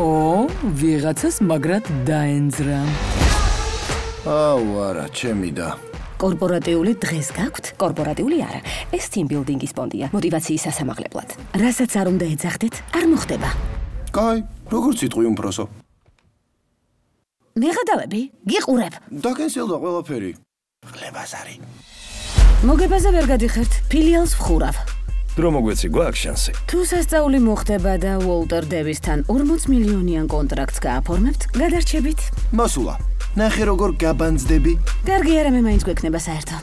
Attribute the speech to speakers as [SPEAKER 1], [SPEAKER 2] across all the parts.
[SPEAKER 1] ო, ვიღაცას მაგრად დაენძრა.
[SPEAKER 2] აუ, არა, ჩემი და.
[SPEAKER 3] კორპორატიული დღეს გაქვთ? კორპორატიული არა. ეს team building-ის ფონდია, მოტივაციის სასამაღლებლად. რასაც არ უნდა ეძახდეთ, არ მოხდება.
[SPEAKER 2] კაი, როგორ ციტყვი უმფროსო?
[SPEAKER 3] მიღადავები, გიყურებ.
[SPEAKER 2] დაკენსელდა ყველაფერი. ხლებაზარი.
[SPEAKER 3] მოგებაზე ვერ გადიხერთ, ფილიალს ვხურავ.
[SPEAKER 4] დრო მოგვეცი, გვაქვს შანსი.
[SPEAKER 3] თუ სასწაული მოხდება და უოლტერ დევისთან 40 მილიონიან კონტრაქტს გააფორმებთ, გადარჩებით.
[SPEAKER 2] მასულა, ნახე როგორ გაბანძდები.
[SPEAKER 3] კარგი არა, მე მაინც გვექნება საერთო.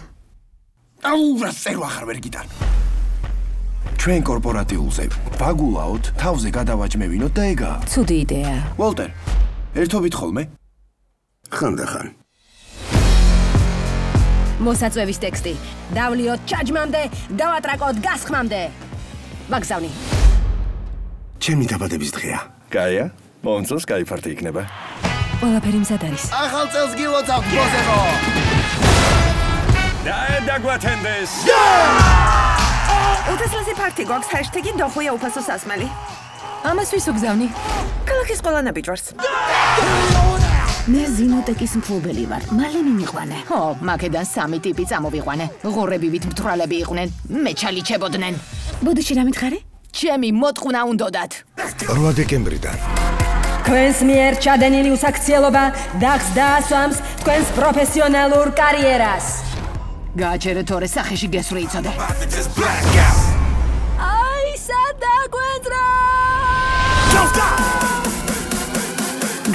[SPEAKER 2] აუ, რა წერვა ახარ ვერ გიტარ. ჩვენ კორპორატიულზე ვაგულაოთ, თავზე გადავაჭმევინოთ და ეგაა.
[SPEAKER 3] ცუდი იდეა.
[SPEAKER 2] უოლტერ, ერთობით ხოლმე?
[SPEAKER 4] ხანდახან.
[SPEAKER 3] მოსაწვევის ტექსტი. დავლიოთ ჩაჯმამდე, დავატრაკოთ გასხმამდე. ვაგზავნი.
[SPEAKER 4] ჩემი დაბადების დღეა. კაია, მომწონს кайფარტი იქნება.
[SPEAKER 3] ყველაფერი მზად არის.
[SPEAKER 2] ახალ წელს გილოცავთ, ბოსებო!
[SPEAKER 4] დაგვათენდეს.
[SPEAKER 5] უთესლესი ფაქტი გვაქვს ჰაშტეგი დოხვია უფასო სასმელი.
[SPEAKER 3] ამას ვის უგზავნი?
[SPEAKER 5] ქალაქის ყველა ნაბიჯვარს.
[SPEAKER 3] მე ზინოტეკის მფლობელი ვარ, მალე მიმიყვანე.
[SPEAKER 6] ო, მაკედან 3 ტიპი წამოვიყვანე. ღორებივით მთვრალები იყვნენ, მე ჩალიჩებოდნენ.
[SPEAKER 3] ბოდიში რა მითხარი?
[SPEAKER 6] ჩემი მოტყუნა უნდოდათ.
[SPEAKER 4] 8 დეკემბრიდან.
[SPEAKER 3] თქვენს მიერ ჩადენილი უსაქციელობა დახს დაასვამს თქვენს პროფესიონალურ კარიერას.
[SPEAKER 6] გააჩერე თორე სახეში გესვრე იცოდე.
[SPEAKER 3] აი, სადაგვეძრა!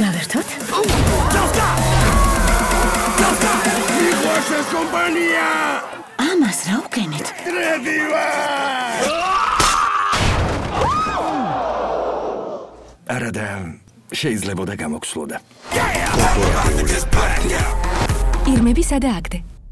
[SPEAKER 3] გავერთოთ?
[SPEAKER 4] მიყვარს კომპანია!
[SPEAKER 3] ამას რა უგენით?
[SPEAKER 4] დრედივა! არადა შეიძლებოდა გამოგცლოდა.
[SPEAKER 3] ირმები სადა აგდე?